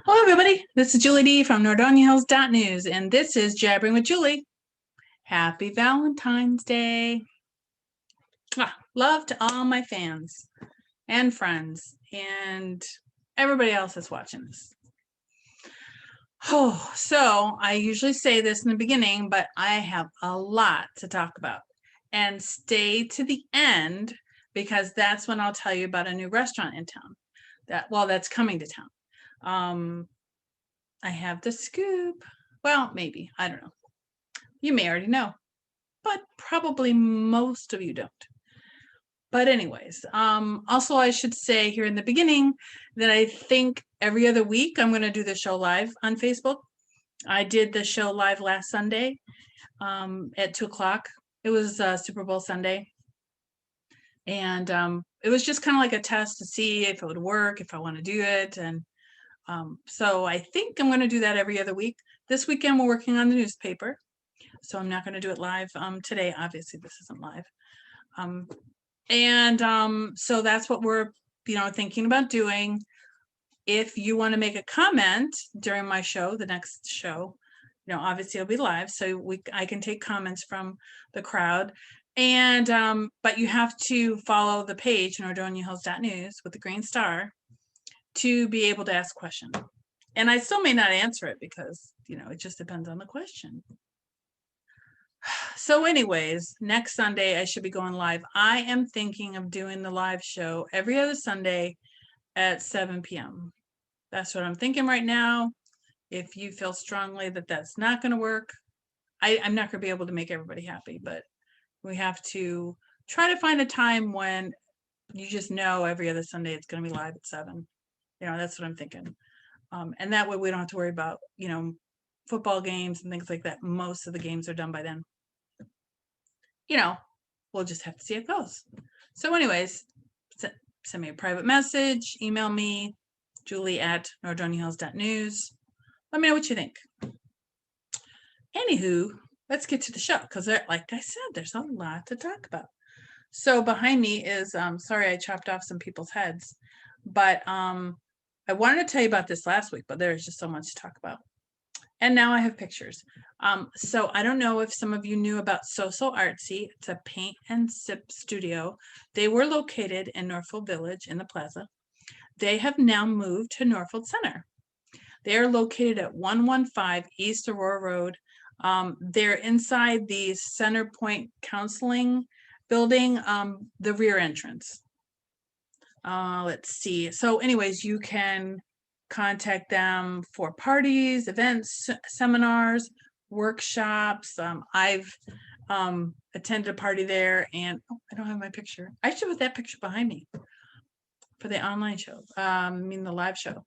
Hello, everybody. This is Julie D from Nordonia Hills.news, and this is Jabbering with Julie. Happy Valentine's Day. Love to all my fans and friends and everybody else that's watching this. So I usually say this in the beginning, but I have a lot to talk about. And stay to the end because that's when I'll tell you about a new restaurant in town that's coming to town. I have the scoop. Well, maybe. I don't know. You may already know, but probably most of you don't. But anyways, also I should say here in the beginning that I think every other week I'm going to do the show live on Facebook. I did the show live last Sunday at 2 o'clock. It was Super Bowl Sunday. And it was just kind of like a test to see if it would work, if I want to do it. And so I think I'm going to do that every other week. This weekend, we're working on the newspaper. So I'm not going to do it live today. Obviously, this isn't live. So that's what we're, thinking about doing. If you want to make a comment during my show, the next show, obviously it'll be live. So I can take comments from the crowd. And but you have to follow the page, Nordonia with the green star, to be able to ask questions. And I still may not answer it because, it just depends on the question. So anyways, next Sunday, I should be going live. I am thinking of doing the live show every other Sunday at 7 p.m. That's what I'm thinking right now. If you feel strongly that that's not going to work, I'm not going to be able to make everybody happy, but we have to try to find a time when you just know every other Sunday it's going to be live at 7. That's what I'm thinking. And that way we don't have to worry about, football games and things like that. Most of the games are done by then. We'll just have to see how it goes. So anyways, send me a private message, email me, julie@Nordonia Hills.news. Let me know what you think. Anywho, let's get to the show because, like I said, there's a lot to talk about. So behind me is, sorry I chopped off some people's heads, but I wanted to tell you about this last week, but there's just so much to talk about. And now I have pictures. So I don't know if some of you knew about So Artsy. It's a paint and sip studio. They were located in Northfield Village in the plaza. They have now moved to Northfield Center. They are located at 115 East Aurora Road. They're inside the Center Point Counseling building, the rear entrance. Let's see. So anyways, you can contact them for parties, events, seminars, workshops. I've attended a party there, and I don't have my picture. I should put that picture behind me for the online show. The live show.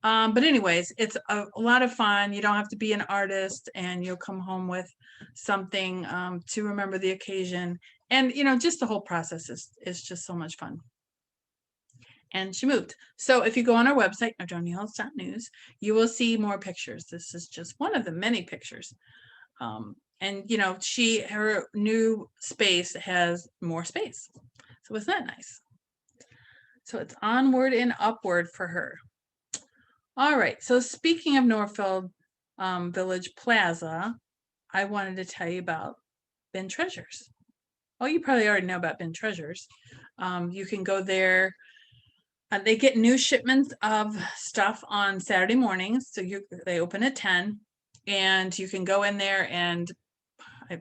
But anyways, it's a lot of fun. You don't have to be an artist, and you'll come home with something to remember the occasion. And just the whole process is just so much fun. And she moved. So if you go on our website, Nordonia you will see more pictures. This is just one of the many pictures. And her new space has more space. So isn't that nice? So it's onward and upward for her. All right. So speaking of Northfield Village Plaza, I wanted to tell you about Bin Treasures. Oh, you probably already know about Bin Treasures. You can go there. They get new shipments of stuff on Saturday mornings. So they open at 10, and you can go in there, and I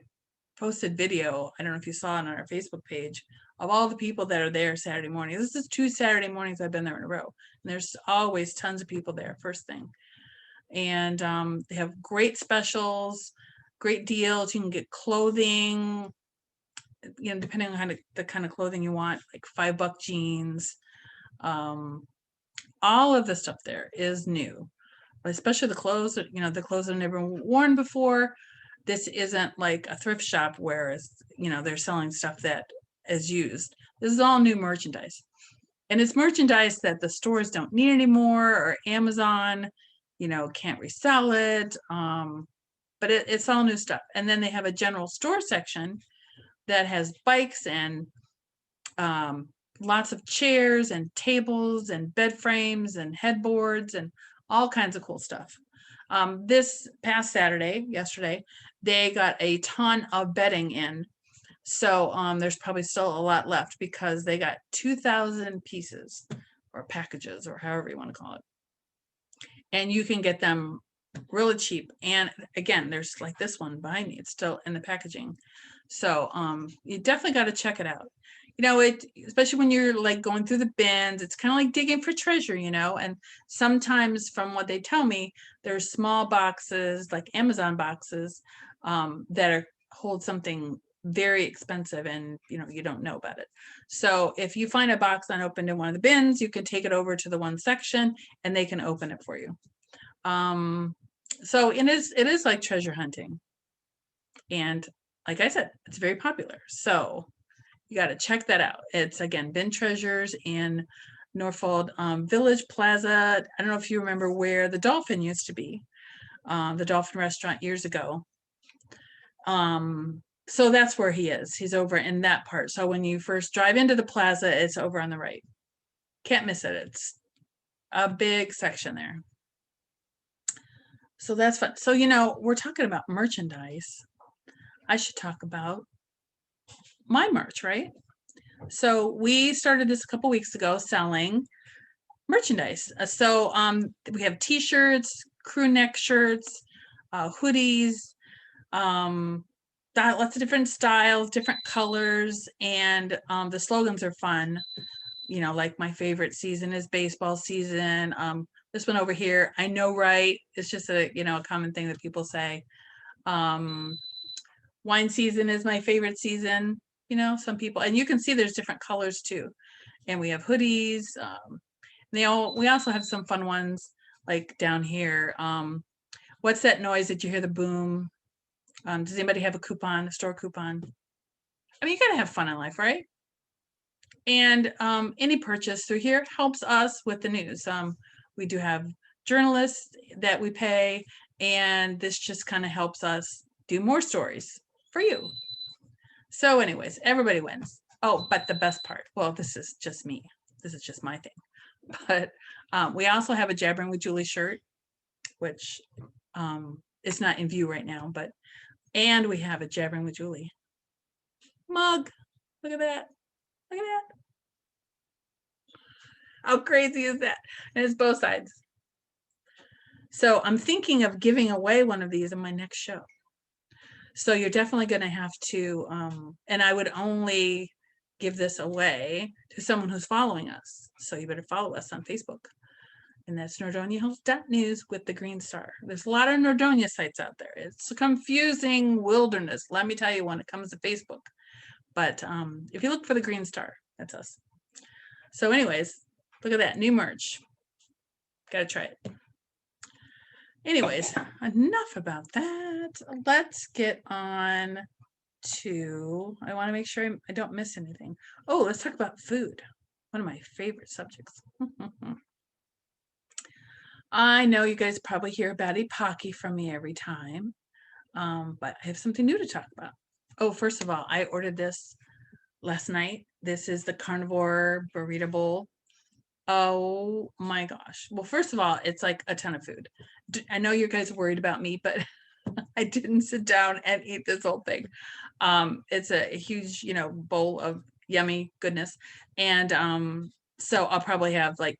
posted video. I don't know if you saw it on our Facebook page of all the people that are there Saturday morning. This is 2 Saturday mornings I've been there in a row. And there's always tons of people there first thing. And they have great specials, great deals. You can get clothing, depending on the kind of clothing you want, like $5 jeans. All of the stuff there is new, especially the clothes that the clothes that have never worn before. This isn't like a thrift shop where they're selling stuff that is used. This is all new merchandise, and it's merchandise that the stores don't need anymore, or Amazon can't resell it. But it's all new stuff. And then they have a general store section that has bikes and lots of chairs and tables and bed frames and headboards and all kinds of cool stuff. This past Saturday, yesterday, they got a ton of bedding in. So there's probably still a lot left because they got 2,000 pieces or packages or however you want to call it. And you can get them really cheap. And again, there's like this one behind me. It's still in the packaging. So you definitely got to check it out. You know, it, especially when you're like going through the bins, it's kind of like digging for treasure, you know, and sometimes from what they tell me, there's small boxes like Amazon boxes that are hold something very expensive and you know you don't know about it. So if you find a box unopened in one of the bins, you can take it over to the one section and they can open it for you. So it is like treasure hunting, and like I said, it's very popular, so you got to check that out. It's again Bin Treasures in Northfield Village Plaza. I don't know if you remember where the Dolphin used to be, the Dolphin restaurant years ago. So that's where he is. He's over in that part. So when you first drive into the plaza, it's over on the right. Can't miss it. It's a big section there. So that's fun. So, you know, we're talking about merchandise. I should talk about my merch, right? So we started this a couple weeks ago selling merchandise. So we have t-shirts, crew neck shirts, hoodies, lots of different styles, different colors, and the slogans are fun. You know, like my favorite season is baseball season. This one over here, I know, right? It's just a, you know, a common thing that people say. Wine season is my favorite season. You know, some people, and you can see there's different colors too. And we have hoodies. We also have some fun ones like down here. What's that noise that you hear the boom? Does anybody have a coupon, a store coupon? I mean, you gotta have fun in life, right? And any purchase through here helps us with the news. We do have journalists that we pay, and this just kind of helps us do more stories for you. So anyways, everybody wins. Oh, but the best part, well, this is just me. This is just my thing. But we also have a Jabbering with Julie shirt, which is not in view right now, but, and we have a Jabbering with Julie mug. Look at that. Look at that. How crazy is that? And it's both sides. So I'm thinking of giving away one of these in my next show. So you're definitely going to have to, and I would only give this away to someone who's following us. So you better follow us on Facebook. And that's NordoniaHills.news with the green star. There's a lot of Nordonia sites out there. It's a confusing wilderness, let me tell you, when it comes to Facebook. But if you look for the green star, that's us. So anyways, look at that, new merch. Gotta try it. Anyways, enough about that. Let's get on to, I want to make sure I don't miss anything. Oh, let's talk about food. One of my favorite subjects. I know you guys probably hear about Epoche from me every time, but I have something new to talk about. Oh, first of all, I ordered this last night. This is the carnivore burrito bowl. Oh my gosh. Well, first of all, it's like a ton of food. I know you guys are worried about me, but I didn't sit down and eat this whole thing. It's a huge, you know, bowl of yummy goodness. And so I'll probably have like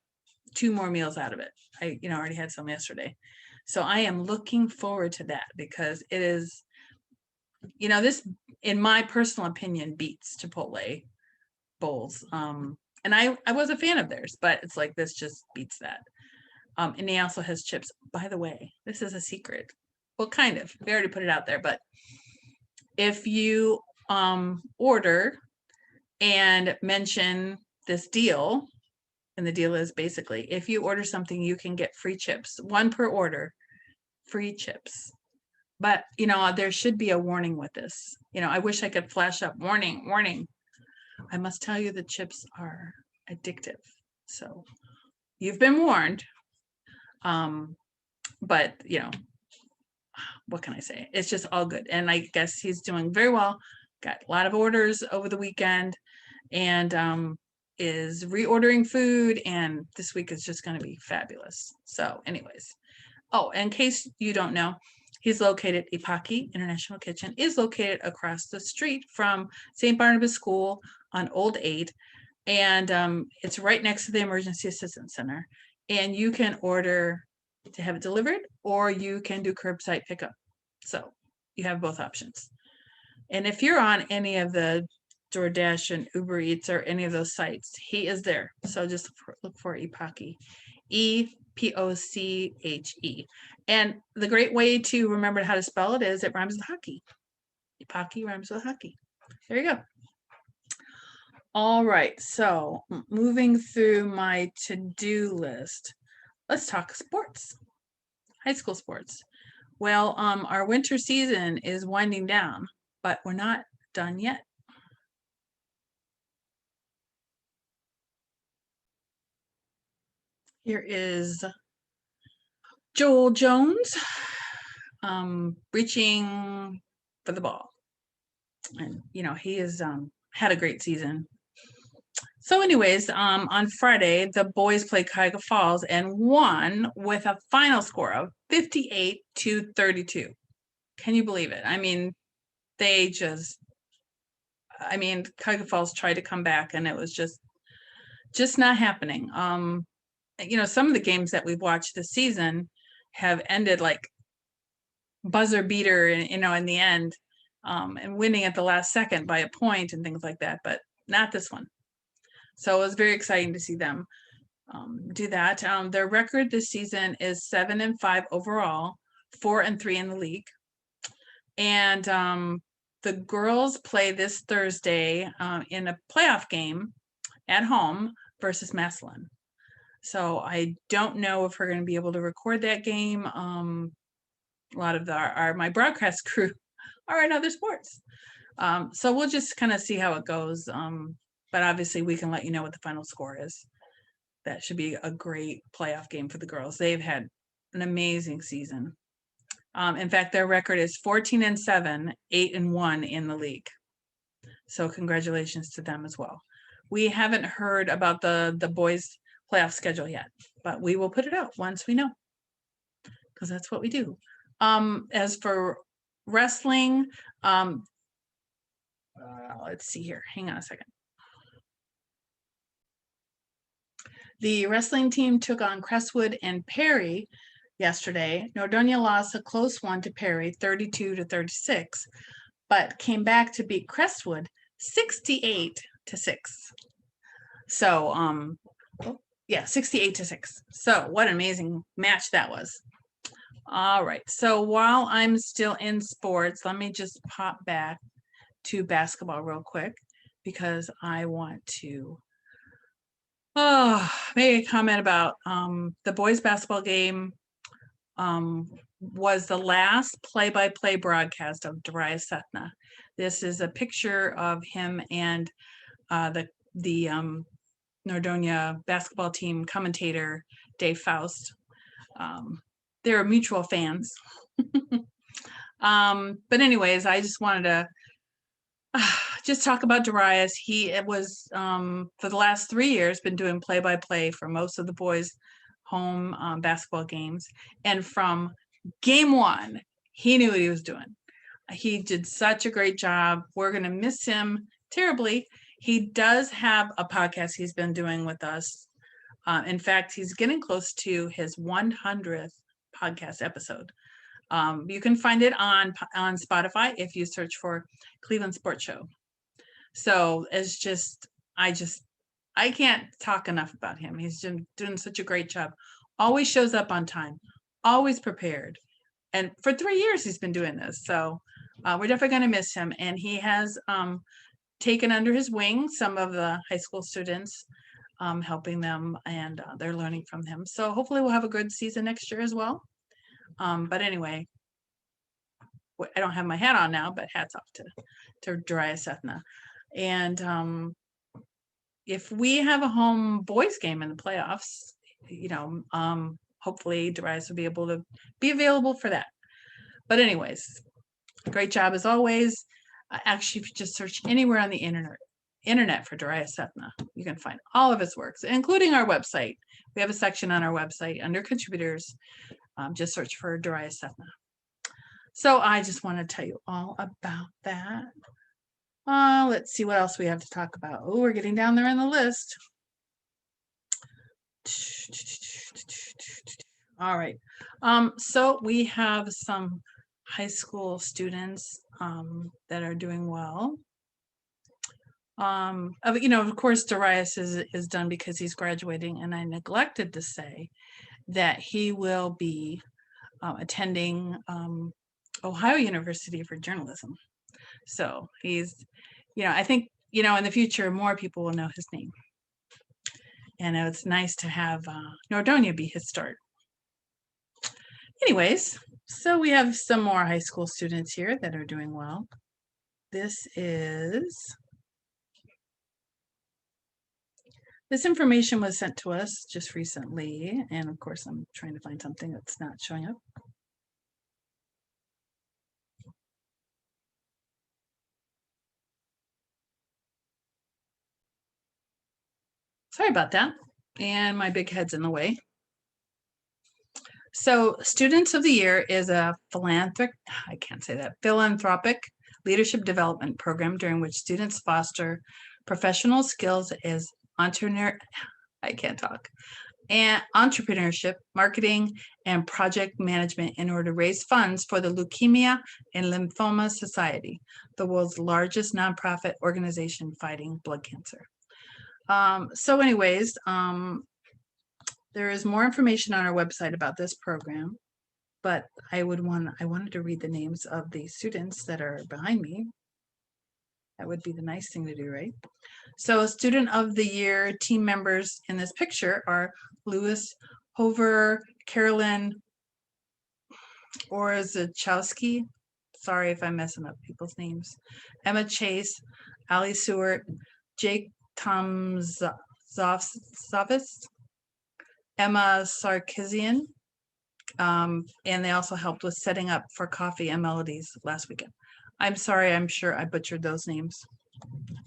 2 more meals out of it. I, you know, already had some yesterday. So I am looking forward to that because it is, you know, this, in my personal opinion, beats Chipotle bowls. And I was a fan of theirs, but it's like this just beats that. And he also has chips. By the way, this is a secret. Well, kind of. We already put it out there, but if you order and mention this deal, and the deal is basically if you order something, you can get free chips, 1 per order, free chips. But you know, there should be a warning with this. You know, I wish I could flash up warning, warning. I must tell you the chips are addictive. So you've been warned. But you know, what can I say? It's just all good. And I guess he's doing very well. Got a lot of orders over the weekend. And is reordering food, and this week is just going to be fabulous. So anyways, oh, in case you don't know, he's located, Epoche International Kitchen is located across the street from St. Barnabas School on Old 8, and it's right next to the Emergency Assistance Center. And you can order to have it delivered, or you can do curbside pickup. So you have both options. And if you're on any of the DoorDash and Uber Eats or any of those sites, he is there. So just look for Epoche, Epoche. And the great way to remember how to spell it is it rhymes with hockey. Epoche rhymes with hockey. There you go. All right, so moving through my to-do list, let's talk sports, high school sports. Well, our winter season is winding down, but we're not done yet. Here is Joel Jones reaching for the ball. And, he has had a great season. So anyways, on Friday, the boys played Cuyahoga Falls and won with a final score of 58-32. Can you believe it? I mean, Cuyahoga Falls tried to come back, and it was just not happening. Some of the games that we've watched this season have ended like buzzer beater, in the end, and winning at the last second by a point and things like that, but not this one. So it was very exciting to see them do that. Their record this season is 7-5 overall, 4-3 in the league. And the girls play this Thursday in a playoff game at home versus Massillon. So I don't know if we're going to be able to record that game. A lot of my broadcast crew are in other sports. So we'll just kind of see how it goes. But obviously we can let you know what the final score is. That should be a great playoff game for the girls. They've had an amazing season. In fact, their record is 14-7, 8-1 in the league. So congratulations to them as well. We haven't heard about the boys' playoff schedule yet, but we will put it out once we know, because that's what we do. As for wrestling, let's see here. Hang on a second. The wrestling team took on Crestwood and Perry yesterday. Nordonia lost a close one to Perry, 32-36, but came back to beat Crestwood 68-6. So, 68-6. So what an amazing match that was. All right. So while I'm still in sports, let me just pop back to basketball real quick, because I want to make a comment about the boys basketball game. Was the last play-by-play broadcast of Darayus Sethna. This is a picture of him and the Nordonia basketball team commentator, Dave Faust. They're mutual fans. But anyways, I just wanted to just talk about Darayus. He was, for the last 3 years, been doing play-by-play for most of the boys' home basketball games. And from game one, he knew what he was doing. He did such a great job. We're going to miss him terribly. He does have a podcast he's been doing with us. In fact, he's getting close to his 100th podcast episode. You can find it on Spotify if you search for Cleveland Sports Show. So it's just, I can't talk enough about him. He's doing such a great job. Always shows up on time, always prepared. And for 3 years, he's been doing this. So we're definitely going to miss him. And he has taken under his wing some of the high school students, helping them, and they're learning from him. So hopefully we'll have a good season next year as well. But anyway, I don't have my hat on now, but hats off to Darayus Sethna. And if we have a home boys game in the playoffs, hopefully Darayus will be able to be available for that. But anyways, great job as always. Actually, if you just search anywhere on the internet, internet for Darayus Sethna. You can find all of his works, including our website. We have a section on our website under contributors. Just search for Darayus Sethna. So I just want to tell you all about that. Let's see what else we have to talk about. Oh, we're getting down there in the list. All right. So we have some high school students that are doing well. Of course, Darayus is done because he's graduating, and I neglected to say that he will be attending Ohio University for journalism. So he's, I think, in the future, more people will know his name. And it's nice to have Nordonia be his start. Anyways, so we have some more high school students here that are doing well. This information was sent to us just recently. And of course, I'm trying to find something that's not showing up. Sorry about that. And my big head's in the way. So Students of the Year is a philanthropic leadership development program during which students foster professional skills as entrepreneurship, marketing, and project management in order to raise funds for the Leukemia and Lymphoma Society, the world's largest nonprofit organization fighting blood cancer. So anyways, there is more information on our website about this program, but I wanted to read the names of the students that are behind me. That would be the nice thing to do, right? So Student of the Year team members in this picture are Lewis Hover, Carolyn Orzechowski, sorry if I'm messing up people's names, Emma Chase, Ali Seward, Jake Tomzovs, Emma Sarkisian, and they also helped with setting up for Coffee and Melodies last weekend. I'm sorry, I'm sure I butchered those names.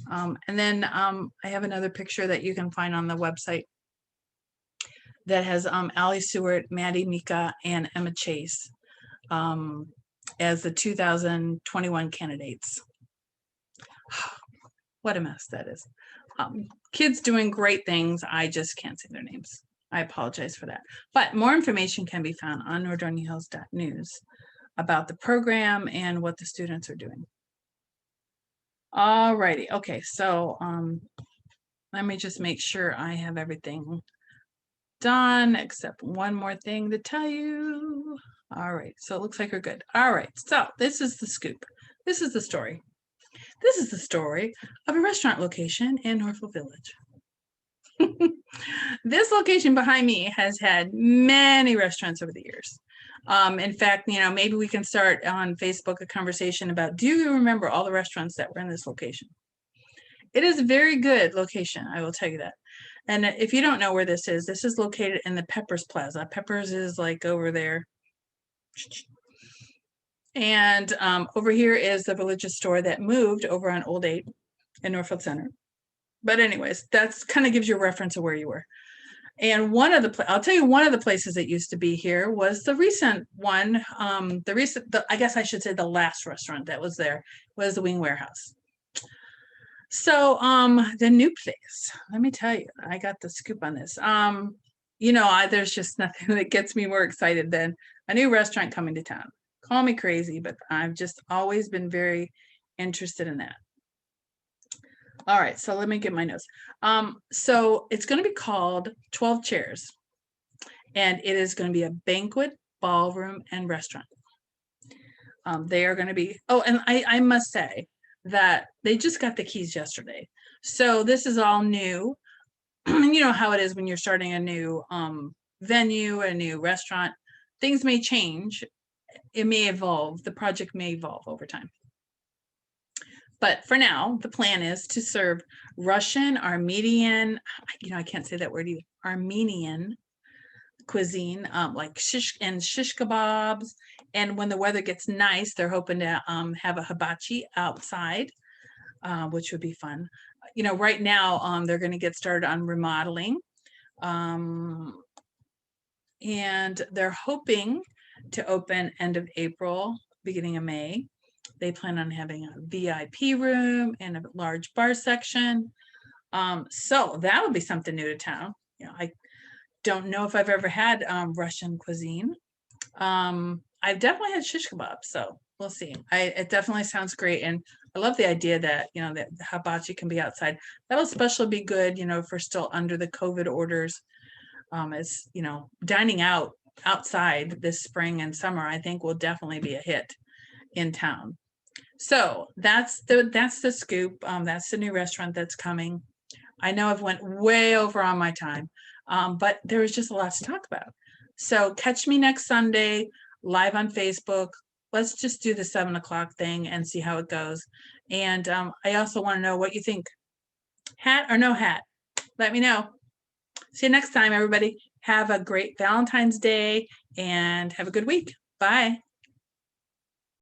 And then I have another picture that you can find on the website that has Ali Seward, Maddie Mika, and Emma Chase as the 2021 candidates. What a mess that is. Kids doing great things. I just can't say their names. I apologize for that. But more information can be found on NordoniaHills.news about the program and what the students are doing. All righty. Okay, so let me just make sure I have everything done except one more thing to tell you. All right, so it looks like we're good. All right, so this is the scoop. This is the story. This is the story of a restaurant location in Northfield Village. This location behind me has had many restaurants over the years. In fact, maybe we can start on Facebook a conversation about, do you remember all the restaurants that were in this location? It is a very good location, I will tell you that. And if you don't know where this is located in the Peppers Plaza. Peppers is like over there. And over here is the religious store that moved over on Old 8 in Northfield Center. But anyways, that's kind of gives you a reference of where you were. And I'll tell you, one of the places that used to be here was the recent one. I guess I should say the last restaurant that was there was the Wing Warehouse. So the new place, let me tell you, I got the scoop on this. There's just nothing that gets me more excited than a new restaurant coming to town. Call me crazy, but I've just always been very interested in that. All right, so let me get my notes. So it's going to be called 12 Chairs, and it is going to be a banquet, ballroom, and restaurant. They are going to be, and I must say that they just got the keys yesterday. So this is all new. You know how it is when you're starting a new venue, a new restaurant. Things may change. It may evolve. The project may evolve over time. But for now, the plan is to serve Russian, Armenian, I can't say that word either, Armenian cuisine, like shish kebabs. And when the weather gets nice, they're hoping to have a hibachi outside, which would be fun. you know, right now, they're going to get started on remodeling. And they're hoping to open end of April, beginning of May. They plan on having a VIP room and a large bar section. So that would be something new to town. You know, I don't know if I've ever had Russian cuisine. I've definitely had shish kebab, so we'll see. It definitely sounds great, and I love the idea that, you know, that the hibachi can be outside. That'll especially be good, you know, if we're still under the COVID orders. As you know, dining out outside this spring and summer, I think will definitely be a hit in town. So that's the scoop. That's the new restaurant that's coming. I know I've went way over on my time, but there was just a lot to talk about. So catch me next Sunday live on Facebook. Let's just do the 7 o'clock thing and see how it goes. And I also want to know what you think. Hat or no hat? Let me know. See you next time, everybody. Have a great Valentine's Day and have a good week. Bye.